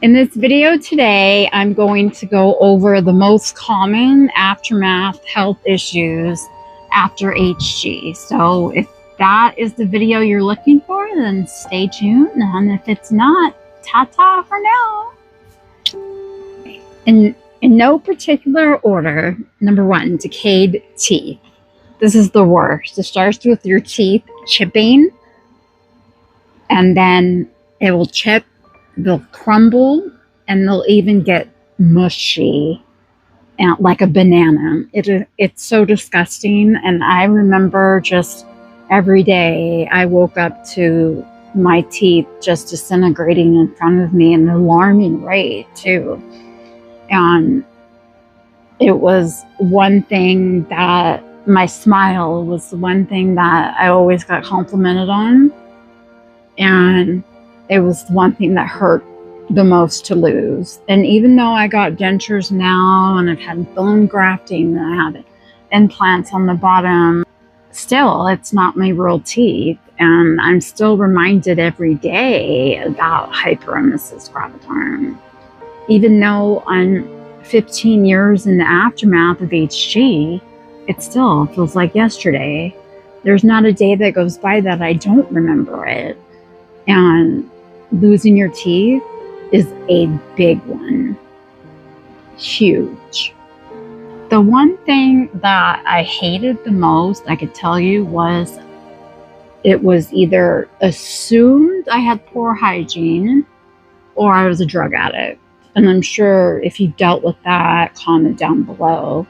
In this video today, I'm going to go over the most common aftermath health issues after HG. So if that is the video you're looking for, then stay tuned. And if it's not, ta-ta for now. In no particular order, number one, decayed teeth. This is the worst. It starts with your teeth chipping, and then it will chip, they'll crumble, and they'll even get mushy, like a banana. It's so disgusting. And I remember just every day I woke up to my teeth just disintegrating in front of me at an alarming rate too. And it was one thing that my smile was the one thing that I always got complimented on. And it was the one thing that hurt the most to lose. And even though I got dentures now and I've had bone grafting and I have implants on the bottom, still it's not my real teeth. And I'm still reminded every day about Hyperemesis Gravidarum. Even though I'm 15 years in the aftermath of HG, it still feels like yesterday. There's not a day that goes by that I don't remember it. And losing your teeth is a big one. Huge. The one thing that I hated the most, I could tell you, was it was either assumed I had poor hygiene or I was a drug addict. And I'm sure if you dealt with that, comment down below,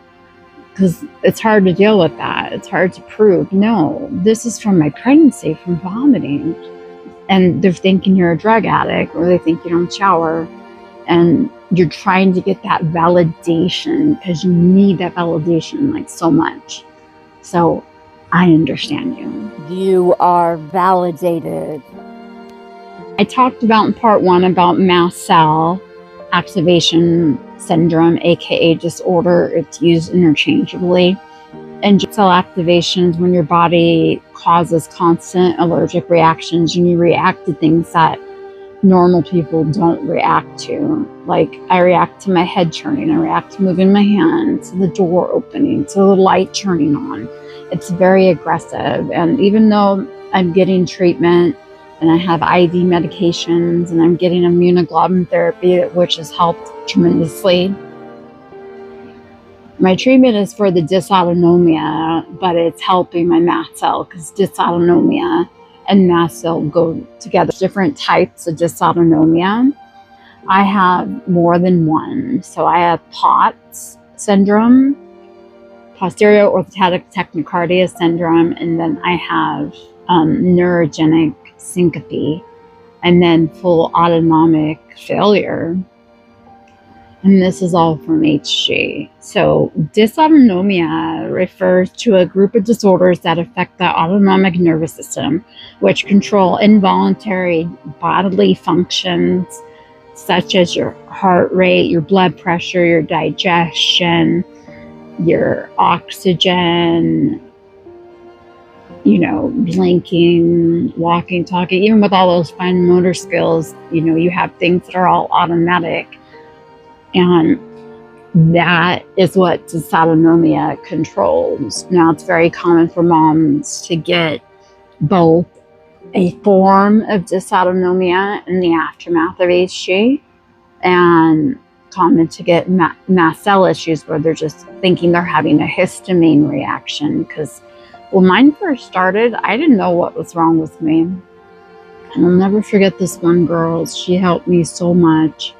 because it's hard to deal with that. It's hard to prove, no, this is from my pregnancy, from vomiting. And they're thinking you're a drug addict, or they think you don't shower, and you're trying to get that validation because you need that validation like so much. So I understand you. You are validated. I talked about in part 1 about mast cell activation syndrome, aka disorder. It's used interchangeably. And cell activations, when your body causes constant allergic reactions and you react to things that normal people don't react to. Like I react to my head turning, I react to moving my hands, to the door opening, to the light turning on. It's very aggressive. And even though I'm getting treatment and I have IV medications and I'm getting immunoglobulin therapy, which has helped tremendously, my treatment is for the dysautonomia, but it's helping my mast cell because dysautonomia and mast cell go together. Different types of dysautonomia. I have more than one. So I have POTS syndrome, posterior orthostatic tachycardia syndrome, and then I have neurogenic syncope, and then full autonomic failure. And this is all from HG. So dysautonomia refers to a group of disorders that affect the autonomic nervous system, which control involuntary bodily functions such as your heart rate, your blood pressure, your digestion, your oxygen, blinking, walking, talking. Even with all those fine motor skills, you have things that are all automatic. And that is what dysautonomia controls. Now, it's very common for moms to get both a form of dysautonomia in the aftermath of HG and common to get mast cell issues where they're just thinking they're having a histamine reaction. Because when mine first started, I didn't know what was wrong with me. And I'll never forget this one girl. She helped me so much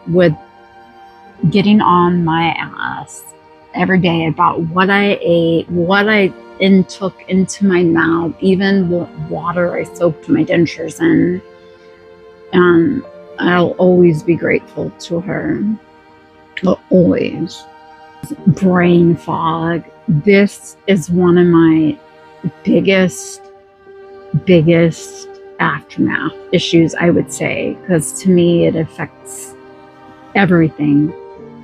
with getting on my ass every day about what I ate, what I took into my mouth, even what water I soaked my dentures in. And I'll always be grateful to her. Always. Brain fog. This is one of my biggest aftermath issues, I would say, because to me it affects everything.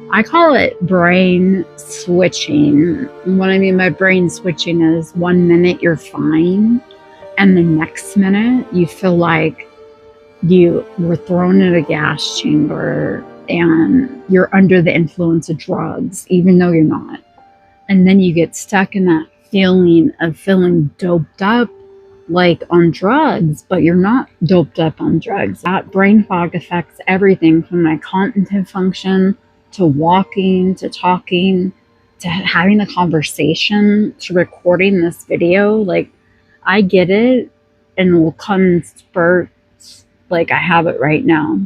I call it brain switching. What I mean by brain switching is 1 minute you're fine, and the next minute you feel like you were thrown in a gas chamber and you're under the influence of drugs, even though you're not. And then you get stuck in that feeling of feeling doped up, like on drugs, but you're not doped up on drugs. That brain fog affects everything from my cognitive function to walking, to talking, to having a conversation, to recording this video. Like, I get it, and it will come in spurts, like I have it right now.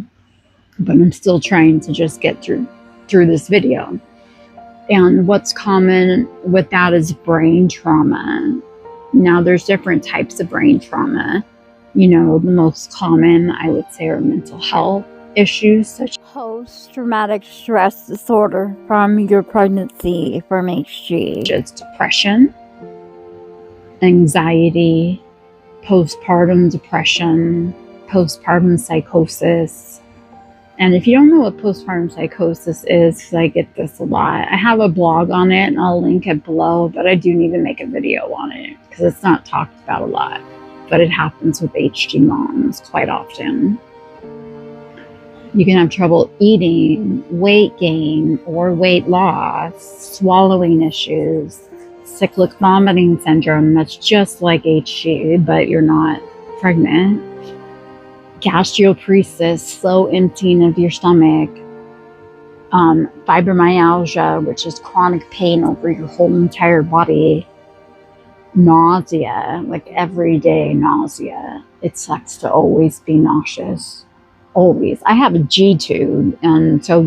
But I'm still trying to just get through this video. And what's common with that is brain trauma. Now, there's different types of brain trauma. You know, the most common, I would say, are mental health issues such as Post-traumatic stress disorder from your pregnancy from HG. depression, anxiety, postpartum depression, postpartum psychosis. And if you don't know what postpartum psychosis is, because I get this a lot, I have a blog on it and I'll link it below, but I do need to make a video on it because it's not talked about a lot. But it happens with HG moms quite often. You can have trouble eating, weight gain or weight loss, swallowing issues, cyclic vomiting syndrome, that's just like HG, but you're not pregnant. Gastroparesis, slow emptying of your stomach, fibromyalgia, which is chronic pain over your whole entire body, nausea, like everyday nausea. It sucks to always be nauseous, always. I have a G tube, and so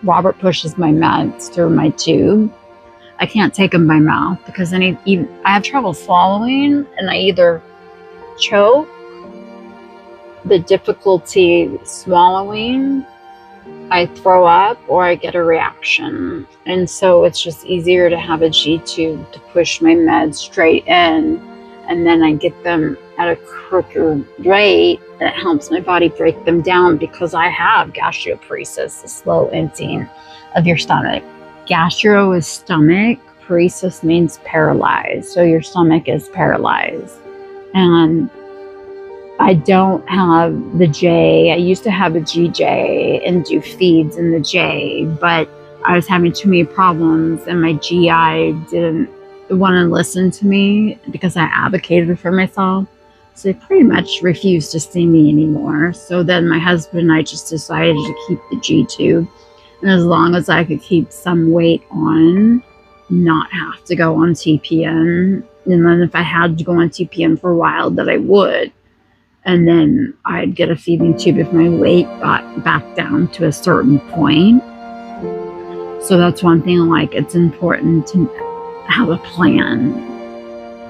Robert pushes my meds through my tube. I can't take them by mouth because I have trouble swallowing, and I either choke, the difficulty swallowing, I throw up, or I get a reaction. And so it's just easier to have a G tube to push my meds straight in, and then I get them at a quicker rate. That helps my body break them down because I have gastroparesis, the slow emptying of your stomach. Gastro is stomach, paresis means paralyzed, so your stomach is paralyzed. And I don't have the J. I used to have a GJ and do feeds in the J, but I was having too many problems and my GI didn't want to listen to me because I advocated for myself. So they pretty much refused to see me anymore. So then my husband and I just decided to keep the G tube. And as long as I could keep some weight on, not have to go on TPN. And then if I had to go on TPN for a while, that I would. And then I'd get a feeding tube if my weight got back down to a certain point. So that's one thing, like, it's important to have a plan.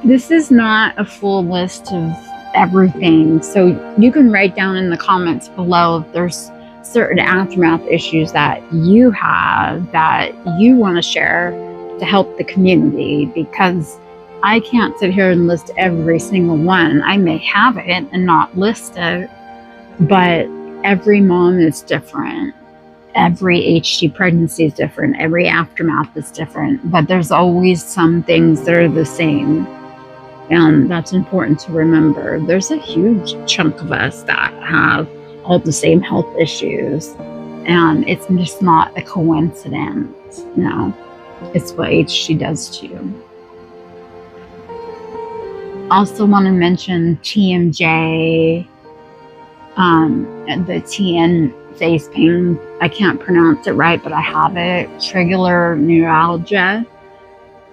This is not a full list of everything. So you can write down in the comments below if there's certain aftermath issues that you have that you want to share to help the community, because I can't sit here and list every single one. I may have it and not list it, but every mom is different. Every HG pregnancy is different. Every aftermath is different, but there's always some things that are the same. And that's important to remember. There's a huge chunk of us that have all the same health issues, and it's just not a coincidence. No, it's what HG does to you. Also want to mention TMJ, the TN face pain. I can't pronounce it right, but I have it. Trigeminal neuralgia.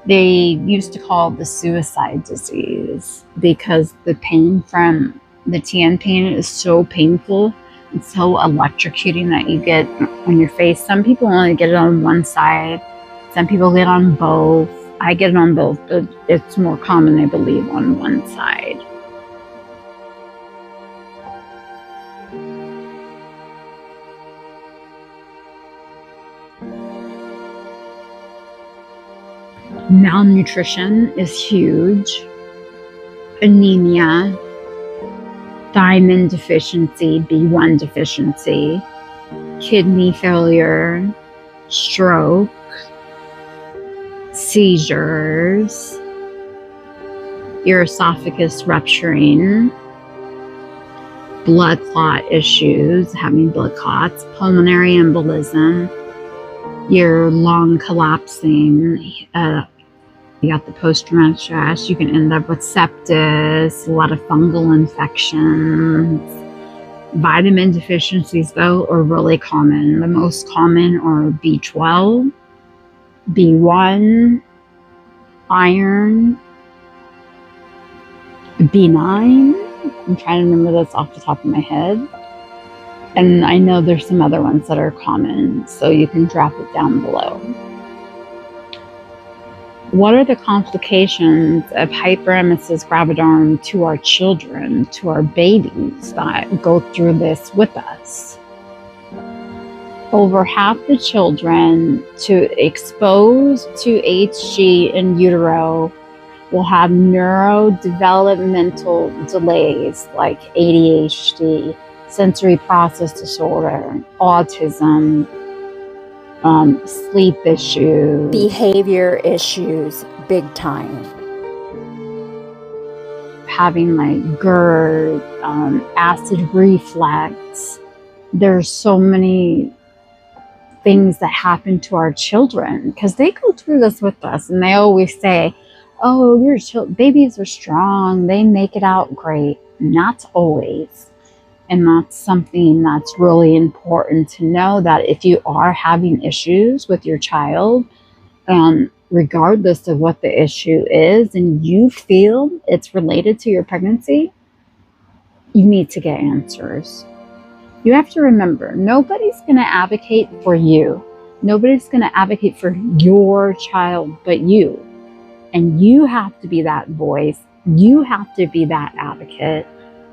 They used to call it the suicide disease because the pain from the TN pain is so painful and so electrocuting that you get on your face. Some people only get it on one side. Some people get it on both. I get it on both, but it's more common, I believe, on one side. Malnutrition is huge. Anemia, thiamine deficiency, B1 deficiency, kidney failure, stroke, seizures, your esophagus rupturing, blood clot issues, having blood clots, pulmonary embolism, your lung collapsing, you got the post-traumatic stress, you can end up with sepsis, a lot of fungal infections. Vitamin deficiencies, though, are really common. The most common are B12, B1, iron, B9. I'm trying to remember this off the top of my head. And I know there's some other ones that are common, so you can drop it down below. What are the complications of hyperemesis gravidarum to our children, to our babies that go through this with us? Over half the children exposed to HG in utero will have neurodevelopmental delays like ADHD, sensory process disorder, autism, sleep issues, Behavior issues, big time. having like GERD, acid reflux. There's so many things that happen to our children because they go through this with us, and they always say, oh, your babies are strong, they make it out great. Not always. And that's something that's really important to know, that if you are having issues with your child, regardless of what the issue is, and you feel it's related to your pregnancy, you need to get answers. You have to remember, nobody's going to advocate for you. Nobody's going to advocate for your child but you. And you have to be that voice. You have to be that advocate,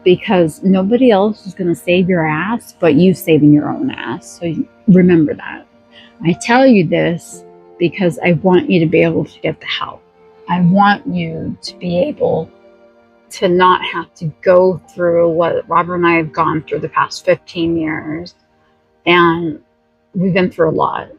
because nobody else is going to save your ass but you saving your own ass. So remember that. I tell you this because I want you to be able to get the help. I want you to be able to not have to go through what Robert and I have gone through the past 15 years. And we've been through a lot.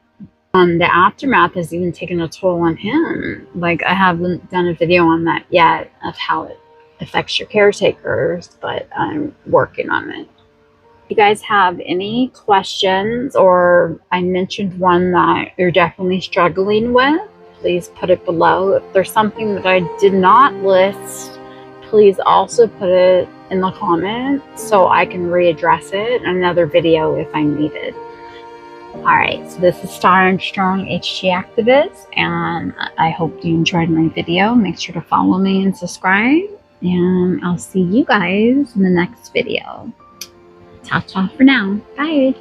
The aftermath has even taken a toll on him. Like, I haven't done a video on that yet of how it affects your caretakers, but I'm working on it. If you guys have any questions, or I mentioned one that you're definitely struggling with, please put it below. If there's something that I did not list, please also put it in the comments so I can readdress it in another video if I need it. Alright, so this is Star and Strong HG Activist, and I hope you enjoyed my video. Make sure to follow me and subscribe, and I'll see you guys in the next video. Ta-ta for now. Bye.